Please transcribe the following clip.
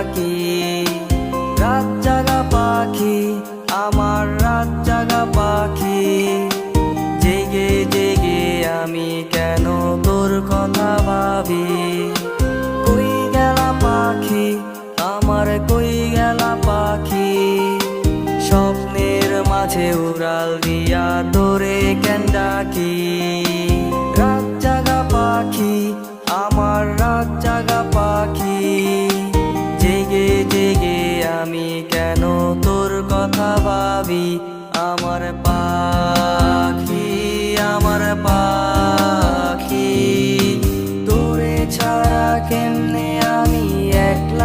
ডাকি। রাত জাগা পাখি, আমার রাত জাগা পাখি, জেগে জেগে আমি কেন তোর কথা ভাবি। কই গেলা পাখি, আমার কই গেলা পাখি, স্বপ্নের মাঝে উড়াল দিয়া তোরে কেন ডাকি। রাত জাগা পাখি, আমার রাত জাগা পাখি, জেগে জেগে আমি কেন তোর কথা ভাবি। আমার পাখি, আমার পাখি, তোরে ছাড়া কেমনে